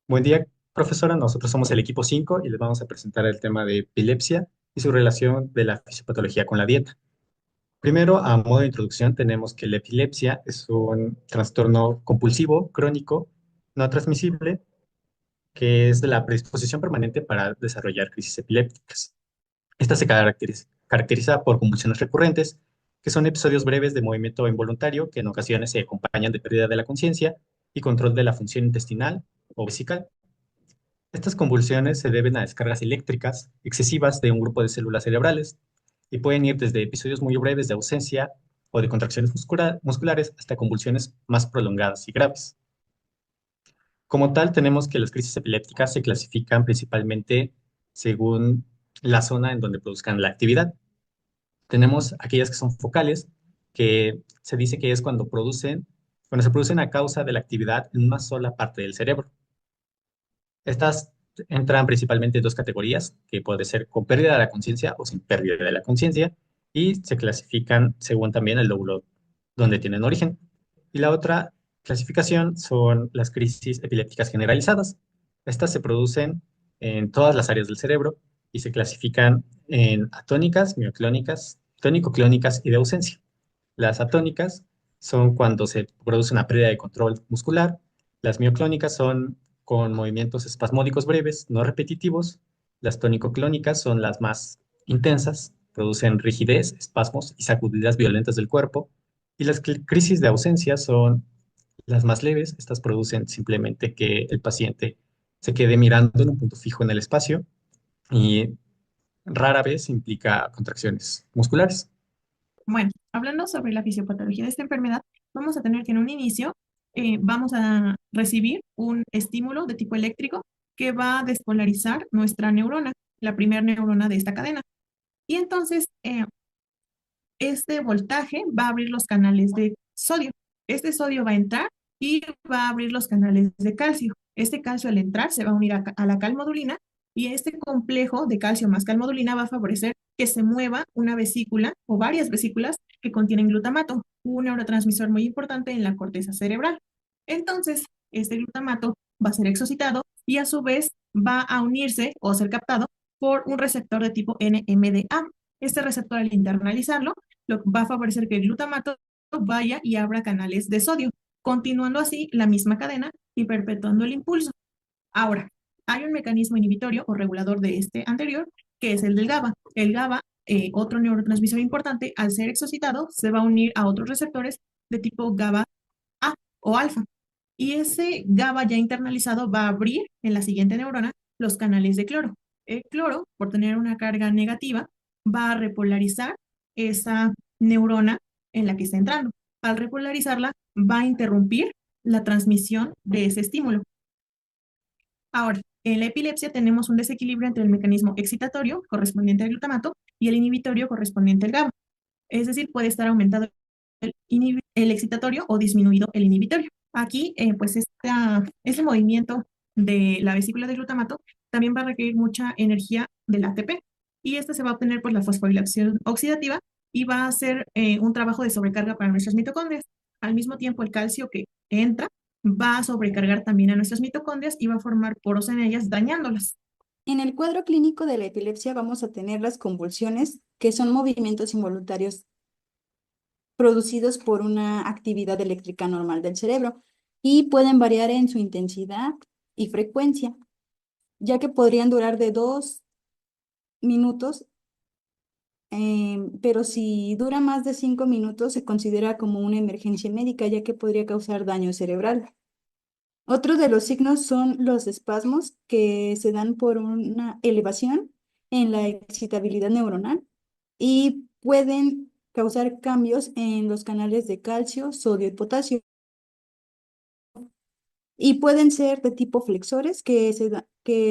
Buen día, profesora. Nosotros somos el equipo 5 y les vamos a presentar el tema de epilepsia y su relación de la fisiopatología con la dieta. Primero, a modo de introducción, tenemos que la epilepsia es un trastorno compulsivo, crónico, no transmisible, que es de la predisposición permanente para desarrollar crisis epilépticas. Esta se caracteriza por convulsiones recurrentes, que son episodios breves de movimiento involuntario que en ocasiones se acompañan de pérdida de la conciencia y control de la función intestinal o vesical. Estas convulsiones se deben a descargas eléctricas excesivas de un grupo de células cerebrales y pueden ir desde episodios muy breves de ausencia o de contracciones musculares hasta convulsiones más prolongadas y graves. Como tal, tenemos que las crisis epilépticas se clasifican principalmente según la zona en donde produzcan la actividad. Tenemos aquellas que son focales, que se dice que es cuando se producen a causa de la actividad en una sola parte del cerebro. Estas entran principalmente en dos categorías, que puede ser con pérdida de la conciencia o sin pérdida de la conciencia, y se clasifican según también el lóbulo donde tienen origen. Y la otra clasificación son las crisis epilépticas generalizadas. Estas se producen en todas las áreas del cerebro y se clasifican en atónicas, mioclónicas, tónico-clónicas y de ausencia. Las atónicas son cuando se produce una pérdida de control muscular. Las mioclónicas son con movimientos espasmódicos breves, no repetitivos. Las tónico-clónicas son las más intensas, producen rigidez, espasmos y sacudidas violentas del cuerpo. Y las crisis de ausencia son las más leves. Estas producen simplemente que el paciente se quede mirando en un punto fijo en el espacio y rara vez implica contracciones musculares. Bueno, hablando sobre la fisiopatología de esta enfermedad, vamos a tener que en un inicio vamos a recibir un estímulo de tipo eléctrico que va a despolarizar nuestra neurona, la primera neurona de esta cadena. Y entonces este voltaje va a abrir los canales de sodio. Este sodio va a entrar y va a abrir los canales de calcio. Este calcio al entrar se va a unir a la calmodulina y este complejo de calcio más calmodulina va a favorecer que se mueva una vesícula o varias vesículas que contienen glutamato, un neurotransmisor muy importante en la corteza cerebral. Entonces, este glutamato va a ser exocitado y a su vez va a unirse o ser captado por un receptor de tipo NMDA. Este receptor al internalizarlo lo va a favorecer que el glutamato vaya y abra canales de sodio, continuando así la misma cadena y perpetuando el impulso. Ahora, hay un mecanismo inhibitorio o regulador de este anterior, que es el del GABA. El GABA, otro neurotransmisor importante, al ser excitado, se va a unir a otros receptores de tipo GABA A o alfa. Y ese GABA ya internalizado va a abrir en la siguiente neurona los canales de cloro. El cloro, por tener una carga negativa, va a repolarizar esa neurona en la que está entrando. Al repolarizarla, va a interrumpir la transmisión de ese estímulo. Ahora, en la epilepsia tenemos un desequilibrio entre el mecanismo excitatorio correspondiente al glutamato y el inhibitorio correspondiente al GABA. Es decir, puede estar aumentado el excitatorio o disminuido el inhibitorio. Aquí, pues, este movimiento de la vesícula de glutamato también va a requerir mucha energía del ATP y esta se va a obtener por la fosforilación oxidativa y va a hacer un trabajo de sobrecarga para nuestras mitocondrias. Al mismo tiempo, el calcio que entra va a sobrecargar también a nuestras mitocondrias y va a formar poros en ellas, dañándolas. En el cuadro clínico de la epilepsia vamos a tener las convulsiones, que son movimientos involuntarios producidos por una actividad eléctrica normal del cerebro y pueden variar en su intensidad y frecuencia, ya que podrían durar de 2 minutos, pero si dura más de 5 minutos se considera como una emergencia médica, ya que podría causar daño cerebral. Otro de los signos son los espasmos que se dan por una elevación en la excitabilidad neuronal y pueden causar cambios en los canales de calcio, sodio y potasio. Y pueden ser de tipo flexores que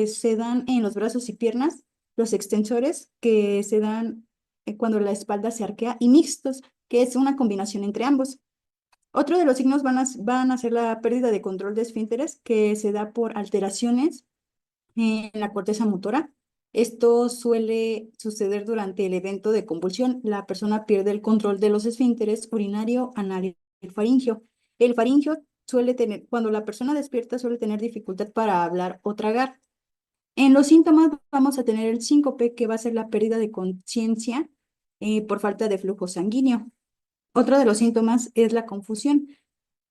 se dan en los brazos y piernas, los extensores que se dan cuando la espalda se arquea y mixtos, que es una combinación entre ambos. Otro de los signos van a ser la pérdida de control de esfínteres que se da por alteraciones en la corteza motora. Esto suele suceder durante el evento de convulsión. La persona pierde el control de los esfínteres urinario, anal y faringio. El faringio cuando la persona despierta suele tener dificultad para hablar o tragar. En los síntomas vamos a tener el síncope, que va a ser la pérdida de conciencia por falta de flujo sanguíneo. Otro de los síntomas es la confusión.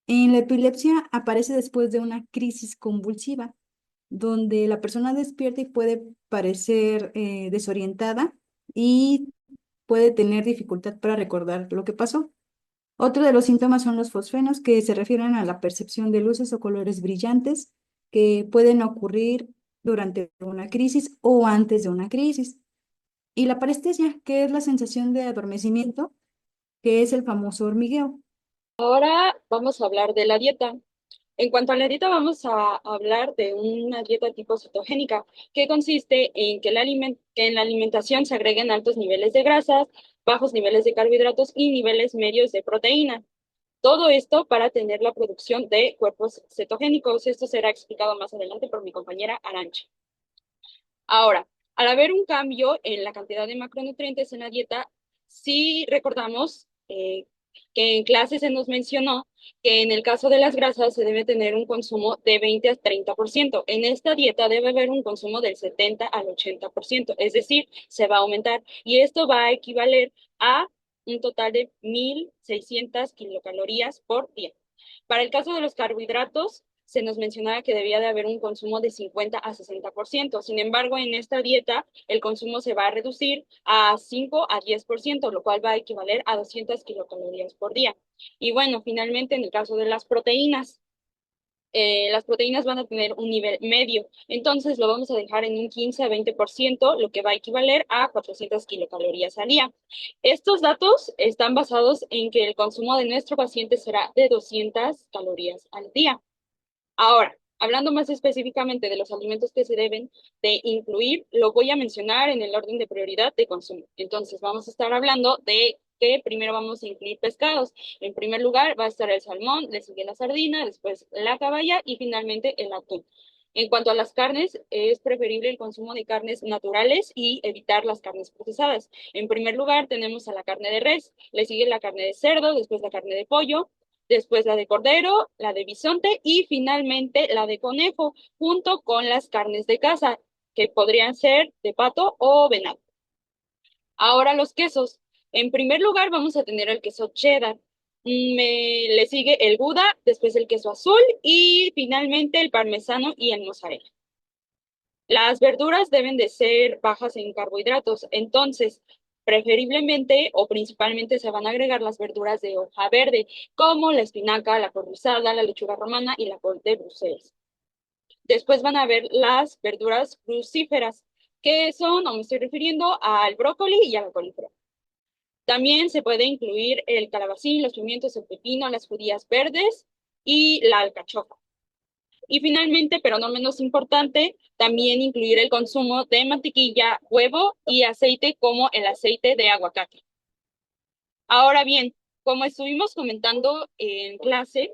En la epilepsia aparece después de una crisis convulsiva, donde la persona despierta y puede parecer desorientada y puede tener dificultad para recordar lo que pasó. Otro de los síntomas son los fosfenos, que se refieren a la percepción de luces o colores brillantes que pueden ocurrir durante una crisis o antes de una crisis. Y la parestesia, que es la sensación de adormecimiento, que es el famoso hormigueo. Ahora vamos a hablar de la dieta. En cuanto a la dieta, vamos a hablar de una dieta tipo cetogénica, que consiste en que en la alimentación se agreguen altos niveles de grasas, bajos niveles de carbohidratos y niveles medios de proteína. Todo esto para tener la producción de cuerpos cetogénicos. Esto será explicado más adelante por mi compañera Arancha. Ahora, al haber un cambio en la cantidad de macronutrientes en la dieta, sí recordamos que en clase se nos mencionó que en el caso de las grasas se debe tener un consumo de 20 a 30%. En esta dieta debe haber un consumo del 70 al 80%, es decir, se va a aumentar. Y esto va a equivaler a un total de 1.600 kilocalorías por día. Para el caso de los carbohidratos, se nos mencionaba que debía de haber un consumo de 50 a 60%. Sin embargo, en esta dieta, el consumo se va a reducir a 5 a 10%, lo cual va a equivaler a 200 kilocalorías por día. Y bueno, finalmente, en el caso de las proteínas van a tener un nivel medio, entonces lo vamos a dejar en un 15 a 20%, lo que va a equivaler a 400 kilocalorías al día. Estos datos están basados en que el consumo de nuestro paciente será de 200 calorías al día. Ahora, hablando más específicamente de los alimentos que se deben de incluir, lo voy a mencionar en el orden de prioridad de consumo. Entonces, vamos a estar hablando de que primero vamos a incluir pescados. En primer lugar va a estar el salmón, le sigue la sardina, después la caballa y finalmente el atún. En cuanto a las carnes, es preferible el consumo de carnes naturales y evitar las carnes procesadas. En primer lugar tenemos a la carne de res, le sigue la carne de cerdo, después la carne de pollo, después la de cordero, la de bisonte y finalmente la de conejo, junto con las carnes de caza, que podrían ser de pato o venado. Ahora los quesos. En primer lugar vamos a tener el queso cheddar. Le sigue el Gouda, después el queso azul y finalmente el parmesano y el mozzarella. Las verduras deben de ser bajas en carbohidratos, entonces preferiblemente o principalmente se van a agregar las verduras de hoja verde, como la espinaca, la col rizada, la lechuga romana y la col de Bruselas. Después van a ver las verduras crucíferas, que son, o me estoy refiriendo al brócoli y a la coliflor. También se puede incluir el calabacín, los pimientos, el pepino, las judías verdes y la alcachofa. Y finalmente, pero no menos importante, también incluir el consumo de mantequilla, huevo y aceite como el aceite de aguacate. Ahora bien, como estuvimos comentando en clase,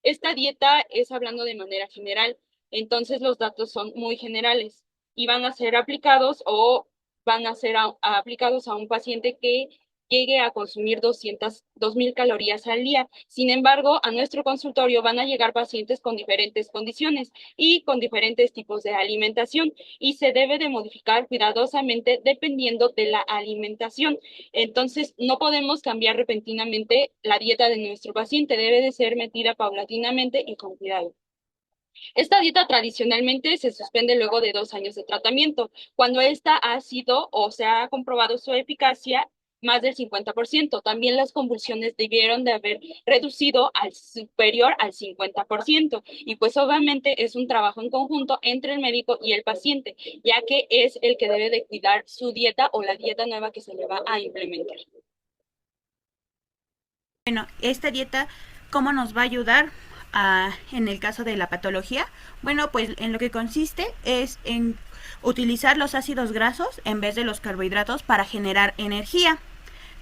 esta dieta es hablando de manera general, entonces los datos son muy generales y van a ser aplicados o van a ser aplicados a un paciente que llegue a consumir 2.000 calorías al día. Sin embargo, a nuestro consultorio van a llegar pacientes con diferentes condiciones y con diferentes tipos de alimentación y se debe de modificar cuidadosamente dependiendo de la alimentación. Entonces, no podemos cambiar repentinamente la dieta de nuestro paciente, debe de ser metida paulatinamente y con cuidado. Esta dieta tradicionalmente se suspende luego de 2 años de tratamiento, cuando esta ha sido o se ha comprobado su eficacia más del 50%. También las convulsiones debieron de haber reducido al superior al 50%. Y pues obviamente es un trabajo en conjunto entre el médico y el paciente, ya que es el que debe de cuidar su dieta o la dieta nueva que se le va a implementar. Bueno, esta dieta, ¿cómo nos va a ayudar en el caso de la patología? Bueno, pues en lo que consiste es en utilizar los ácidos grasos en vez de los carbohidratos para generar energía.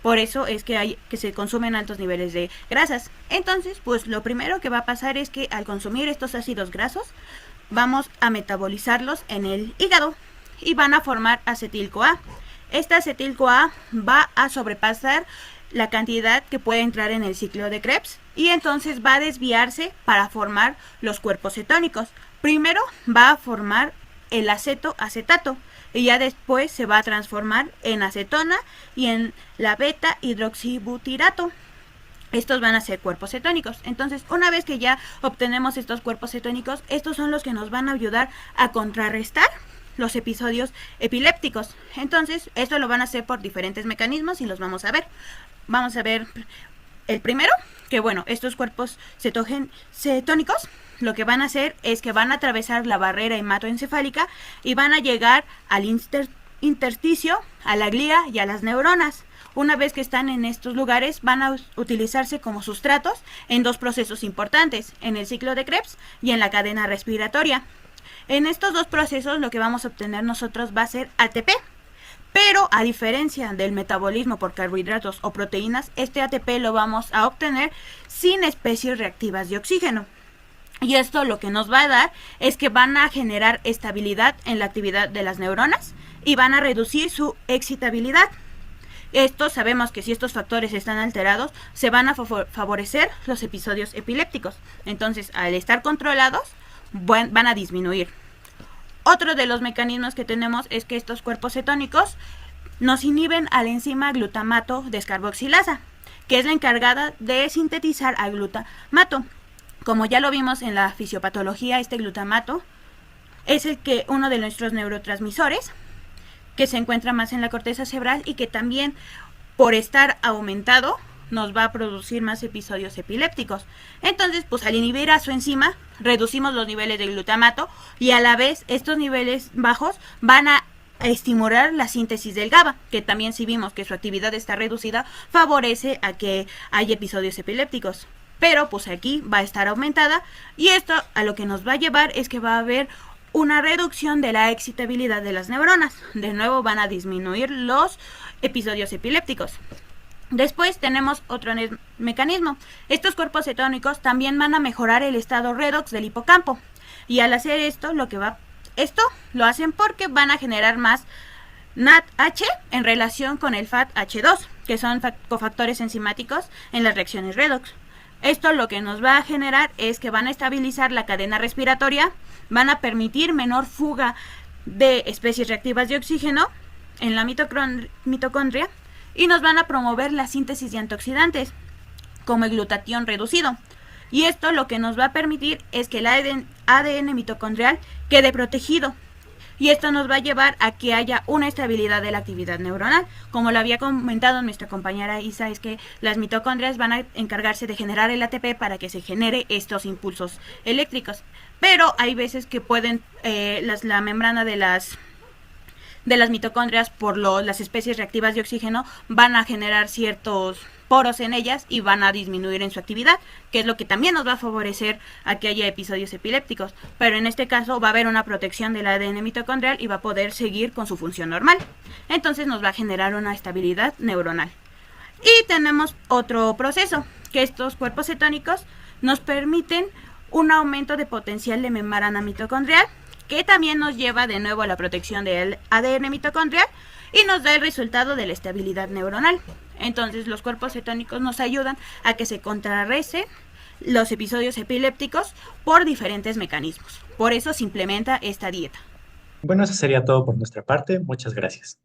Por eso es que se consumen altos niveles de grasas. Entonces, pues lo primero que va a pasar es que al consumir estos ácidos grasos, vamos a metabolizarlos en el hígado y van a formar acetil-CoA. Esta acetil-CoA va a sobrepasar la cantidad que puede entrar en el ciclo de Krebs y entonces va a desviarse para formar los cuerpos cetónicos. Primero va a formar el acetato y ya después se va a transformar en acetona y en la beta hidroxibutirato. Estos van a ser cuerpos cetónicos. Entonces, una vez que ya obtenemos estos cuerpos cetónicos, estos son los que nos van a ayudar a contrarrestar los episodios epilépticos. Entonces, esto lo van a hacer por diferentes mecanismos y los vamos a ver. Vamos a ver el primero, que bueno, estos cuerpos cetónicos lo que van a hacer es que van a atravesar la barrera hematoencefálica y van a llegar al intersticio, a la glía y a las neuronas. Una vez que están en estos lugares, van a utilizarse como sustratos en dos procesos importantes, en el ciclo de Krebs y en la cadena respiratoria. En estos dos procesos lo que vamos a obtener nosotros va a ser ATP, pero a diferencia del metabolismo por carbohidratos o proteínas, este ATP lo vamos a obtener sin especies reactivas de oxígeno. Y esto lo que nos va a dar es que van a generar estabilidad en la actividad de las neuronas y van a reducir su excitabilidad. Esto sabemos que si estos factores están alterados, se van a favorecer los episodios epilépticos. Entonces, al estar controlados, van a disminuir. Otro de los mecanismos que tenemos es que estos cuerpos cetónicos nos inhiben a la enzima glutamato descarboxilasa, que es la encargada de sintetizar al glutamato. Como ya lo vimos en la fisiopatología, este glutamato es uno de nuestros neurotransmisores, que se encuentra más en la corteza cerebral y que también, por estar aumentado, nos va a producir más episodios epilépticos. Entonces, pues al inhibir a su enzima, reducimos los niveles de glutamato y a la vez estos niveles bajos van a estimular la síntesis del GABA, que también, si vimos que su actividad está reducida, favorece a que haya episodios epilépticos. Pero pues aquí va a estar aumentada y esto a lo que nos va a llevar es que va a haber una reducción de la excitabilidad de las neuronas. De nuevo van a disminuir los episodios epilépticos. Después tenemos otro mecanismo. Estos cuerpos cetónicos también van a mejorar el estado redox del hipocampo. Y al hacer esto, esto lo hacen porque van a generar más NADH en relación con el FAT-H2, que son cofactores enzimáticos en las reacciones redox. Esto lo que nos va a generar es que van a estabilizar la cadena respiratoria, van a permitir menor fuga de especies reactivas de oxígeno en la mitocondria y nos van a promover la síntesis de antioxidantes, como el glutatión reducido. Y esto lo que nos va a permitir es que el ADN mitocondrial quede protegido. Y esto nos va a llevar a que haya una estabilidad de la actividad neuronal. Como lo había comentado nuestra compañera Isa, es que las mitocondrias van a encargarse de generar el ATP para que se genere estos impulsos eléctricos. Pero hay veces que pueden, la membrana de las mitocondrias, por las especies reactivas de oxígeno, van a generar ciertos poros en ellas y van a disminuir en su actividad, que es lo que también nos va a favorecer a que haya episodios epilépticos. Pero en este caso va a haber una protección del ADN mitocondrial y va a poder seguir con su función normal. Entonces nos va a generar una estabilidad neuronal. Y tenemos otro proceso, que estos cuerpos cetónicos nos permiten un aumento de potencial de membrana mitocondrial, que también nos lleva de nuevo a la protección del ADN mitocondrial y nos da el resultado de la estabilidad neuronal. Entonces los cuerpos cetónicos nos ayudan a que se contrarrecen los episodios epilépticos por diferentes mecanismos. Por eso se implementa esta dieta. Bueno, eso sería todo por nuestra parte. Muchas gracias.